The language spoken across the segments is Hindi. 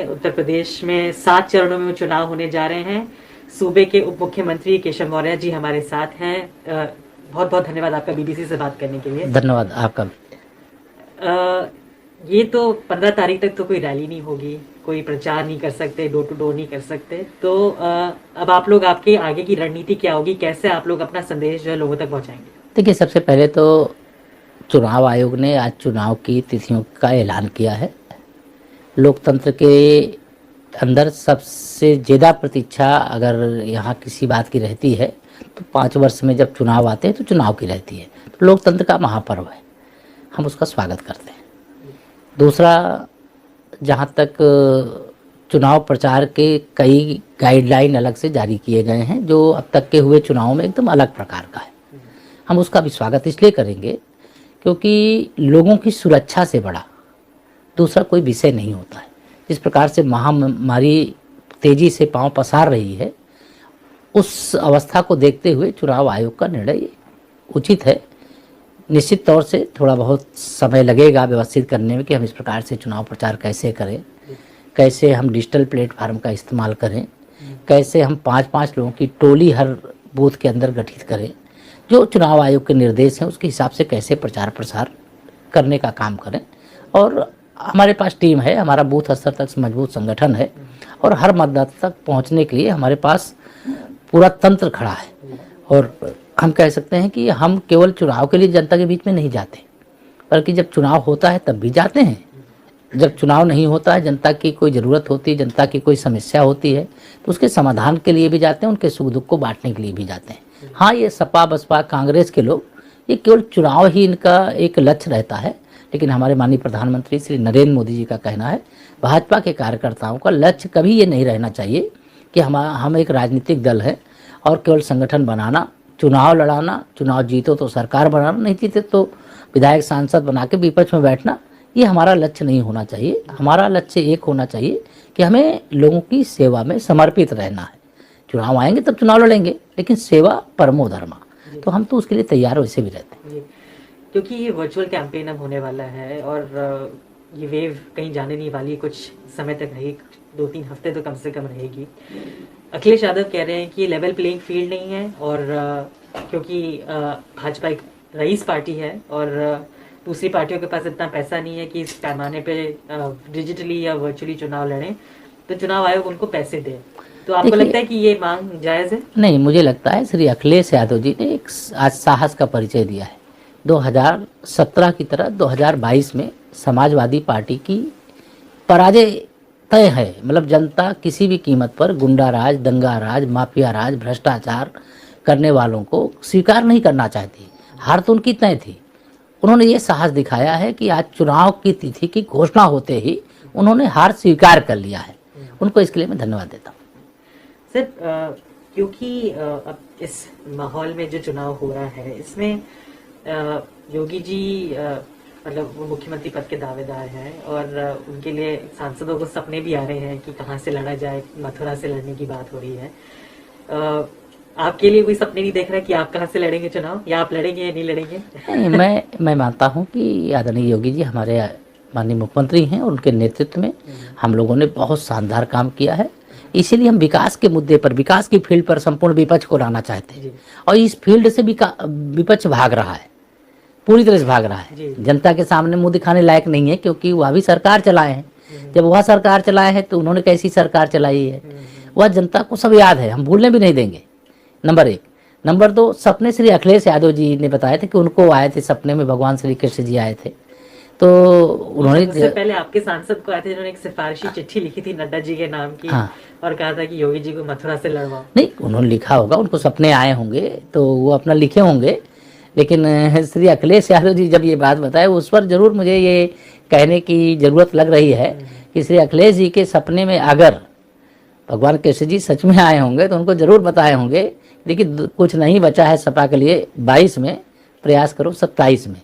उत्तर प्रदेश में 7 चरणों में चुनाव होने जा रहे हैं। सूबे के उप मुख्यमंत्री केशव मौर्य जी हमारे साथ हैं। बहुत बहुत धन्यवाद आपका बीबीसी से बात करने के लिए। धन्यवाद आपका। ये तो 15 तारीख तक तो कोई रैली नहीं होगी, कोई प्रचार नहीं कर सकते, डोर टू डोर नहीं कर सकते, तो अब आप लोग, आपके आगे की रणनीति क्या होगी? कैसे आप लोग अपना संदेश जो है लोगों तक पहुंचाएंगे? देखिए, सबसे पहले तो चुनाव आयोग ने आज चुनाव की तिथियों का ऐलान किया है। लोकतंत्र के अंदर सबसे ज़्यादा प्रतीक्षा अगर यहाँ किसी बात की रहती है तो 5 वर्ष में जब चुनाव आते हैं तो चुनाव की रहती है। तो लोकतंत्र का महापर्व है, हम उसका स्वागत करते हैं। दूसरा, जहाँ तक चुनाव प्रचार के कई गाइडलाइन अलग से जारी किए गए हैं जो अब तक के हुए चुनावों में एकदम अलग प्रकार का है। हम उसका भी स्वागत इसलिए करेंगे क्योंकि लोगों की सुरक्षा से बड़ा दूसरा कोई विषय नहीं होता है। जिस प्रकार से महामारी तेजी से पांव पसार रही है, उस अवस्था को देखते हुए चुनाव आयोग का निर्णय उचित है। निश्चित तौर से थोड़ा बहुत समय लगेगा व्यवस्थित करने में कि हम इस प्रकार से चुनाव प्रचार कैसे करें, कैसे हम डिजिटल प्लेटफार्म का इस्तेमाल करें, कैसे हम 5-5 लोगों की टोली हर बूथ के अंदर गठित करें, जो चुनाव आयोग के निर्देश हैं उसके हिसाब से कैसे प्रचार प्रसार करने का काम करें। और हमारे पास टीम है, हमारा बूथ स्तर तक मजबूत संगठन है और हर मतदाता तक पहुंचने के लिए हमारे पास पूरा तंत्र खड़ा है। और हम कह सकते हैं कि हम केवल चुनाव के लिए जनता के बीच में नहीं जाते, बल्कि जब चुनाव होता है तब भी जाते हैं। जब चुनाव नहीं होता है, जनता की कोई ज़रूरत होती है, जनता की कोई समस्या होती है, तो उसके समाधान के लिए भी जाते हैं, उनके सुख दुख को बांटने के लिए भी जाते हैं। हाँ, ये सपा बसपा कांग्रेस के लोग, ये केवल चुनाव ही इनका एक लक्ष्य रहता है, लेकिन हमारे माननीय प्रधानमंत्री श्री नरेंद्र मोदी जी का कहना है, भाजपा के कार्यकर्ताओं का लक्ष्य कभी ये नहीं रहना चाहिए कि हम एक राजनीतिक दल है और केवल संगठन बनाना, चुनाव लड़ाना, चुनाव जीतो तो सरकार बनाना, नहीं जीते तो विधायक सांसद बना के विपक्ष में बैठना, ये हमारा लक्ष्य नहीं होना चाहिए। हमारा लक्ष्य एक होना चाहिए कि हमें लोगों की सेवा में समर्पित रहना है। चुनाव आएंगे तब चुनाव लड़ेंगे, लेकिन सेवा परमो धर्मा, तो हम तो उसके लिए तैयार वैसे भी रहते हैं। क्योंकि ये वर्चुअल कैंपेन अब होने वाला है और ये वेव कहीं जाने नहीं वाली, कुछ समय तक रहेगी, 2-3 हफ्ते तो कम से कम रहेगी। अखिलेश यादव कह रहे हैं कि ये लेवल प्लेइंग फील्ड नहीं है और क्योंकि भाजपा एक रईस पार्टी है और दूसरी पार्टियों के पास इतना पैसा नहीं है कि इस पैमाने पे डिजिटली या वर्चुअली चुनाव लड़ें, तो चुनाव आयोग उनको पैसे दे। तो आपको लगता है कि ये मांग जायज़ है? नहीं, मुझे लगता है श्री अखिलेश यादव जी ने एक आज साहस का परिचय दिया है। 2017 की तरह 2022 में समाजवादी पार्टी की पराजय तय है। मतलब जनता किसी भी कीमत पर गुंडा राज, दंगा राज, माफिया राज, भ्रष्टाचार करने वालों को स्वीकार नहीं करना चाहती। हार तो उनकी तय थी। उन्होंने ये साहस दिखाया है कि आज चुनाव की तिथि की घोषणा होते ही उन्होंने हार स्वीकार कर लिया है। उनको इसके लिए मैं धन्यवाद देता हूँ। सर, क्योंकि अब इस माहौल में जो चुनाव हो रहा है, इसमें योगी जी मतलब वो मुख्यमंत्री पद के दावेदार हैं और उनके लिए सांसदों को सपने भी आ रहे हैं कि कहाँ से लड़ा जाए, मथुरा से लड़ने की बात हो रही है। आपके लिए कोई सपने नहीं देख रहा है कि आप कहाँ से लड़ेंगे चुनाव, या आप लड़ेंगे या नहीं लड़ेंगे? नहीं, मैं मानता हूँ कि आदरणीय योगी जी हमारे माननीय मुख्यमंत्री हैं और उनके नेतृत्व में हम लोगों ने बहुत शानदार काम किया है। इसीलिए हम विकास के मुद्दे पर, विकास की फील्ड पर संपूर्ण विपक्ष को लाना चाहते हैं और इस फील्ड से विपक्ष भाग रहा है, पूरी तरह से भाग रहा है। जनता के सामने मुंह दिखाने लायक नहीं है, क्योंकि वह भी सरकार चलाए हैं। जब वह सरकार चलाए हैं तो उन्होंने कैसी सरकार चलाई है वह जनता को सब याद है, हम भूलने भी नहीं देंगे। नंबर 1। नंबर 2, सपने श्री अखिलेश यादव जी ने बताए थे कि उनको आए थे सपने में, भगवान श्री कृष्ण जी आए थे। तो उन्होंने सबसे पहले आपके सांसद को आए थे जिन्होंने एक सिफारिशी चिट्ठी लिखी थी नड्डा जी के नाम की। हाँ। और कहा था कि योगी जी को मथुरा से लड़वाओ। नहीं, उन्होंने लिखा होगा, उनको सपने आए होंगे तो वो अपना लिखे होंगे, लेकिन श्री अखिलेश यादव जी जब ये बात बताए उस पर जरूर मुझे ये कहने की ज़रूरत लग रही है कि श्री अखिलेश जी के सपने में अगर भगवान कृष्ण जी सच में आए होंगे तो उनको ज़रूर बताए होंगे, लेकिन कुछ नहीं बचा है सपा के लिए 22 में, प्रयास करो 27 में।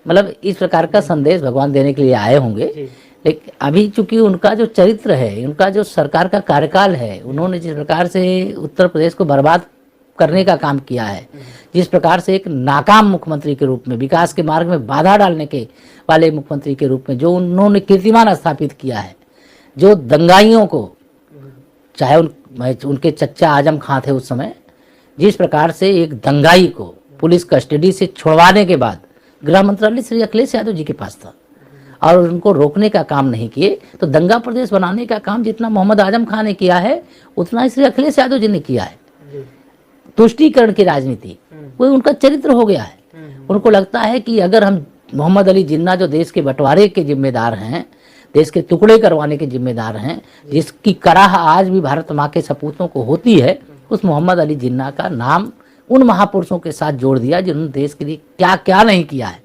मतलब इस प्रकार का संदेश भगवान देने के लिए आए होंगे। लेकिन अभी चूंकि उनका जो चरित्र है, उनका जो सरकार का कार्यकाल है, उन्होंने जिस प्रकार से उत्तर प्रदेश को बर्बाद करने का काम किया है, जिस प्रकार से एक नाकाम मुख्यमंत्री के रूप में, विकास के मार्ग में बाधा डालने के वाले मुख्यमंत्री के रूप में जो उन्होंने कीर्तिमान स्थापित किया है, जो दंगाइयों को, चाहे उनके चच्चा आजम खां थे उस समय, जिस प्रकार से एक दंगाई को पुलिस कस्टडी से छुड़वाने के बाद गृह मंत्रालय श्री अखिलेश यादव जी के पास था और उनको रोकने का काम नहीं किए, तो दंगा प्रदेश बनाने का काम जितना मोहम्मद आजम खां ने किया है उतना ही श्री अखिलेश यादव जी ने किया है। तुष्टीकरण की राजनीति वो उनका चरित्र हो गया है। उनको लगता है कि अगर हम मोहम्मद अली जिन्ना जो देश के बंटवारे के जिम्मेदार हैं, देश के टुकड़े करवाने के जिम्मेदार हैं, जिसकी कराह आज भी भारत माँ के सपूतों को होती है, उस मोहम्मद अली जिन्ना का नाम उन महापुरुषों के साथ जोड़ दिया जिन्होंने देश के लिए क्या क्या नहीं किया है।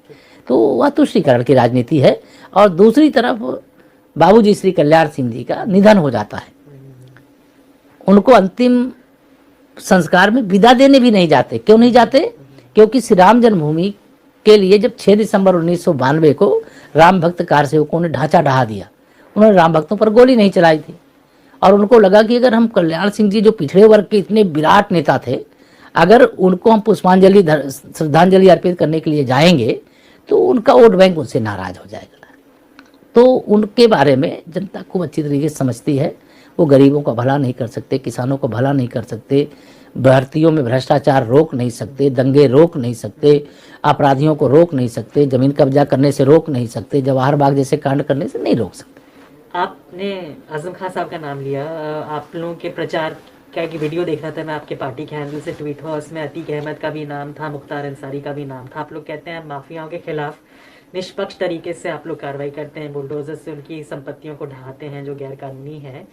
तो वह तुष्टीकरण की राजनीति है। और दूसरी तरफ बाबूजी श्री कल्याण सिंह जी का निधन हो जाता है, उनको अंतिम संस्कार में विदा देने भी नहीं जाते। क्यों नहीं जाते? क्योंकि श्री राम जन्मभूमि के लिए जब 6 दिसंबर 1992 को राम भक्त कार सेवकों ने ढांचा ढहा दिया, उन्होंने राम भक्तों पर गोली नहीं चलाई थी और उनको लगा कि अगर हम कल्याण सिंह जी जो पिछड़े वर्ग के इतने विराट नेता थे, अगर उनको हम पुष्पांजलि श्रद्धांजलि अर्पित करने के लिए जाएंगे तो उनका वोट बैंक उनसे नाराज हो जाएगा। तो उनके बारे में जनता खूब अच्छी तरीके से समझती है। वो गरीबों का भला नहीं कर सकते, किसानों का भला नहीं कर सकते, भर्तियों में भ्रष्टाचार रोक नहीं सकते, दंगे रोक नहीं सकते, अपराधियों को रोक नहीं सकते, जमीन कब्जा करने से रोक नहीं सकते, जवाहर बाग जैसे कांड करने से नहीं रोक सकते। आपने आजम खान साहब का नाम लिया, आप लोगों के प्रचार क्या की वीडियो देख रहा था मैं, आपके पार्टी के हैंडल से ट्वीट हुआ, उसमें अतीक अहमद का भी नाम था, मुख्तार अंसारी का भी नाम था। आप लोग कहते हैं माफियाओं के खिलाफ निष्पक्ष तरीके से आप लोग कार्रवाई करते हैं, बुलडोजर से उनकी संपत्तियों को ढहाते हैं जो गैर कानूनी है,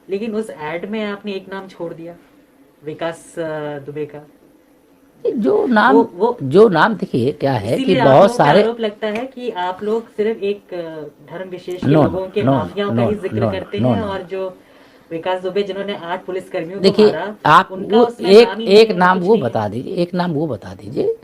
लेकिन उस एड में आपने एक नाम छोड़ दिया, विकास दुबे का। जो नाम देखिए क्या है कि बहुत सारे आरोप लगता है कि आप लोग सिर्फ एक धर्म विशेष के लोगों के माफियाओं का ही जिक्र करते हैं और जो विकास दुबे जिन्होंने 8 पुलिसकर्मियों को मारा, आप वो एक नाम वो बता दीजिए, एक नाम वो बता दीजिए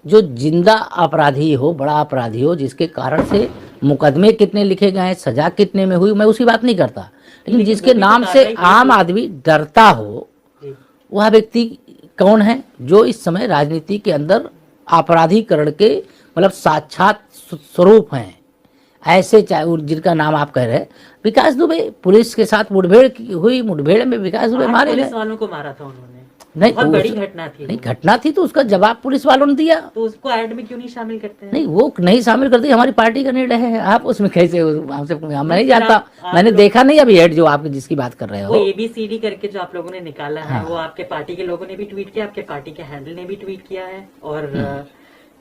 जो जिंदा अपराधी हो, बड़ा अपराधी हो, जिसके कारण से मुकदमे कितने लिखे गए, सजा कितने में हुई, मैं उसी बात नहीं करता, लेकिन जिसके नाम से आम आदमी डरता हो, वह व्यक्ति कौन है जो इस समय राजनीति के अंदर अपराधीकरण के मतलब साक्षात स्वरूप हैं। ऐसे चाहे जिनका नाम आप कह रहे हैं, विकास दुबे पुलिस के साथ मुठभेड़ हुई, मुठभेड़ में विकास दुबे मारे गए। पुलिस वालों को मारा था उन्होंने, नहीं बहुत बड़ी घटना थी। नहीं घटना थी तो उसका जवाब पुलिस वालों ने दिया, तो उसको ऐड में क्यों नहीं शामिल करते हैं? नहीं वो नहीं शामिल करते, हमारी पार्टी का निर्णय है। आप उसमें कैसे, हमसे मैं नहीं जानता, मैंने देखा नहीं अभी ऐड जो आप जिसकी बात कर रहे हो। वो ABCD करके जो आप लोगों ने निकाला है, वो आपके पार्टी के लोगों ने भी ट्वीट किया, आपके पार्टी के हैंडल ने भी ट्वीट किया है, और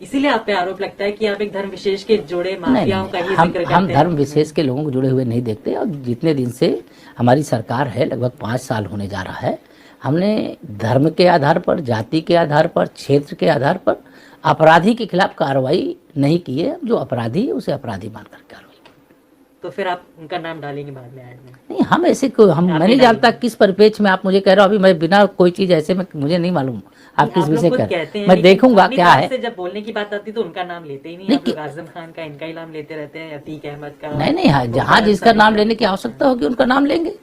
इसीलिए आप पे आरोप लगता है कि आप एक धर्म विशेष के जुड़े माफियाओं का ही जिक्र करते हैं। हम धर्म विशेष के लोगों को जुड़े हुए नहीं देखते, और जितने दिन से हमारी सरकार है, लगभग 5 साल होने जा रहा है, हमने धर्म के आधार पर, जाति के आधार पर, क्षेत्र के आधार पर अपराधी के खिलाफ कार्रवाई नहीं की है। जो अपराधी है उसे अपराधी मानकर कार्रवाई की। तो फिर आप उनका नाम डालेंगे बाद में ऐड में? नहीं, हम ऐसे मैं नहीं जानता किस परिप्रेक्ष्य में आप मुझे कह रहे हो। अभी मैं बिना कोई चीज ऐसे में मुझे नहीं मालूम आप किस विषय कह रहे हैं, मैं देखूंगा क्या है। जब बोलने की बात आती तो उनका नाम लेते ही नहीं, आप लोग आजम खान का, इनका ही नाम लेते रहते हैं, अतीक अहमद का। नहीं, जहाँ जिसका नाम लेने की आवश्यकता होगी उनका नाम लेंगे।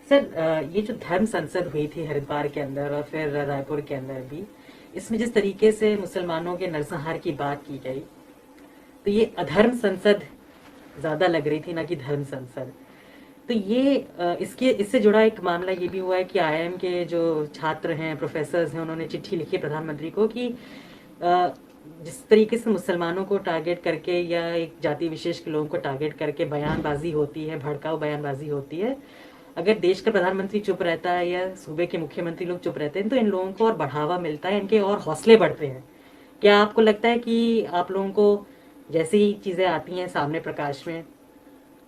सर, ये जो धर्म संसद हुई थी हरिद्वार के अंदर और फिर रायपुर के अंदर भी, इसमें जिस तरीके से मुसलमानों के नरसंहार की बात की गई, तो ये अधर्म संसद ज्यादा लग रही थी ना कि धर्म संसद। तो ये इससे जुड़ा एक मामला ये भी हुआ है कि IIM के जो छात्र हैं, प्रोफेसर्स हैं, उन्होंने चिट्ठी लिखी प्रधानमंत्री को कि जिस तरीके से मुसलमानों को टारगेट करके या एक जाति विशेष के लोगों को टारगेट करके बयानबाजी होती है, भड़काऊ बयानबाजी होती है, अगर देश का प्रधानमंत्री चुप रहता है या सूबे के मुख्यमंत्री लोग चुप रहते हैं तो इन लोगों को और बढ़ावा मिलता है, इनके और हौसले बढ़ते हैं। क्या आपको लगता है कि आप लोगों को जैसी ही चीज़ें आती हैं सामने प्रकाश में,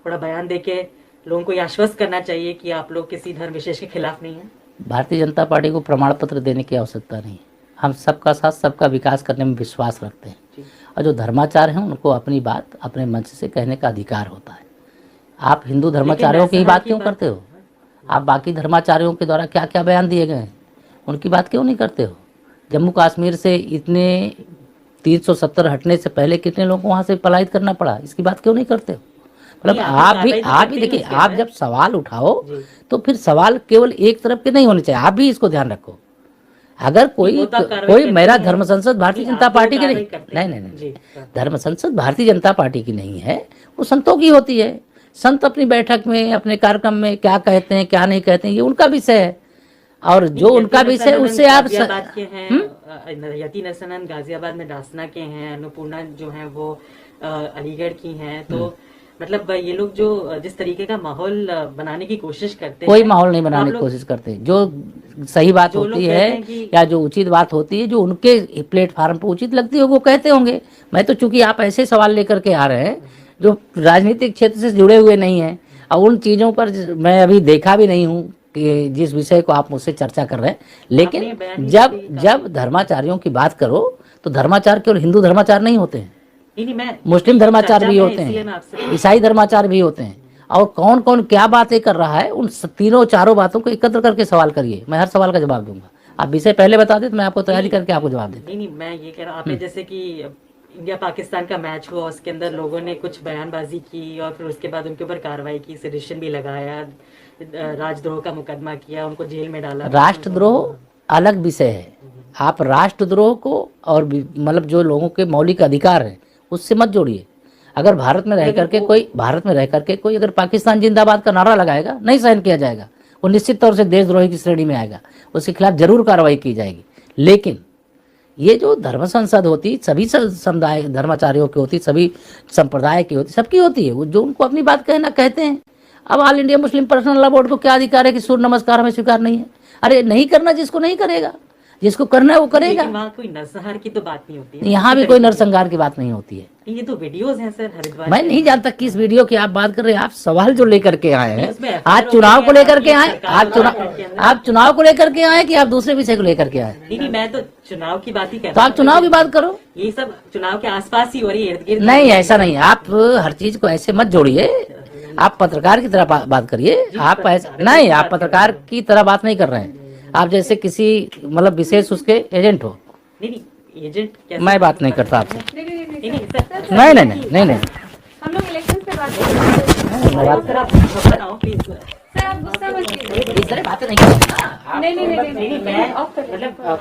थोड़ा बयान देके लोगों को ये आश्वस्त करना चाहिए कि आप लोग किसी धर्म विशेष के खिलाफ नहीं है? भारतीय जनता पार्टी को प्रमाण पत्र देने की आवश्यकता नहीं है। हम सबका साथ, सबका विकास करने में विश्वास रखते हैं, और जो धर्माचार्य हैं उनको अपनी बात अपने मंच से कहने का अधिकार होता है। आप हिंदू धर्माचार्यों की ही बात क्यों करते हो? आप बाकी धर्माचार्यों के द्वारा क्या क्या बयान दिए गए हैं उनकी बात क्यों नहीं करते हो? जम्मू कश्मीर से इतने 370 हटने से पहले कितने लोगों को वहाँ से पलायित करना पड़ा, इसकी बात क्यों नहीं करते हो? मतलब आप भी देखिए, आप जब सवाल उठाओ तो फिर सवाल केवल एक तरफ के नहीं होने चाहिए, आप भी इसको ध्यान रखो। अगर कोई मेरा धर्म संसद भारतीय जनता पार्टी की नहीं, धर्म संसद भारतीय जनता पार्टी की नहीं है, वो संतों की होती है। संत अपनी बैठक में अपने कार्यक्रम में क्या कहते हैं क्या नहीं कहते हैं ये उनका विषय है, और जो उनका विषय उससे आप गाजियाबाद के हैं, यति नरसनंद गाजियाबाद में दासना के हैं, अन्नपूर्णा जो है वो अलीगढ़ की हैं, तो मतलब ये लोग जो जिस तरीके का माहौल बनाने की कोशिश करते हैं, कोई माहौल नहीं बनाने की कोशिश करते। जो सही बात होती है या जो उचित बात होती है, जो उनके प्लेटफार्म पर उचित लगती है वो कहते होंगे। मैं तो चूंकि आप ऐसे सवाल लेकर के आ रहे हैं जो राजनीतिक क्षेत्र से जुड़े हुए नहीं हैं, और उन चीज़ों पर मैं अभी देखा भी नहीं हूँ कि जिस विषय को आप मुझसे चर्चा कर रहे हैं। लेकिन जब धर्माचार्यों की बात करो तो धर्माचार केवल हिंदू धर्माचार नहीं होते हैं, मुस्लिम धर्माचार भी होते हैं, ईसाई धर्माचार भी होते हैं, और कौन कौन क्या बातें कर रहा है उन तीनों चारों बातों को एकत्र करके सवाल करिए। मैं हर सवाल का जवाब दूंगा। आप विषय पहले बता दें तो मैं आपको तैयारी करके आपको जवाब देता। नहीं, मैं ये कह रहा हूँ, आपने जैसे कि इंडिया पाकिस्तान का मैच हुआ, उसके अंदर लोगों ने कुछ बयानबाजी की और फिर उसके बाद उनके ऊपर कार्रवाई की, सेडिशन भी लगाया, राजद्रोह का मुकदमा किया, उनको जेल में डाला। राष्ट्रद्रोह अलग विषय है। आप राष्ट्रद्रोह को और मतलब जो लोगों के मौलिक अधिकार है उससे मत जोड़िए। अगर भारत में रह करके कोई अगर पाकिस्तान जिंदाबाद का नारा लगाएगा, नहीं सहन किया जाएगा, वो निश्चित तौर से देशद्रोही की श्रेणी में आएगा, उसके खिलाफ जरूर कार्रवाई की जाएगी। लेकिन ये जो धर्म संसद होती, सभी समुदाय धर्माचार्यों की होती, सभी संप्रदाय की होती, सबकी होती है, वो जो उनको अपनी बात कहना कहते हैं। अब all India Muslim personal law board को क्या अधिकार है कि सूर्य नमस्कार हमें स्वीकार नहीं है? अरे नहीं करना जिसको नहीं करेगा, जिसको करना है वो करेगा। वहाँ कोई नरसंहार की तो बात नहीं होती है, यहाँ भी कोई नरसंहार की बात नहीं होती है। ये तो वीडियोस हैं सर हरिद्वार। मैं नहीं जानता किस वीडियो की आप बात कर रहे हैं। आप सवाल जो लेकर के आए हैं, आज चुनाव को लेकर के आए, आप चुनाव को लेकर के आए कि आप दूसरे विषय को लेकर के आए? नहीं, मैं तो चुनाव की बात ही कर रहा हूं। तो आप चुनाव की बात करो, ये सब चुनाव के आसपास ही हो रही है, इर्द गिर्द नहीं ऐसा नहीं। आप हर चीज को ऐसे मत जोड़िए, आप पत्रकार की तरह बात करिए। आप ऐसा नहीं, आप पत्रकार की तरह बात नहीं कर रहे हैं, आप जैसे किसी मतलब विशेष उसके एजेंट हो। नहीं, एजेंट कैसे? मैं बात नहीं करता आपसे। नहीं, नहीं हम लोग इलेक्शन पे बात कर रहे हैं। सर आप बताओ प्लीज। सर आप गुस्सा मत कीजिए। इस तरह बातें नहीं करना। नहीं मैं मतलब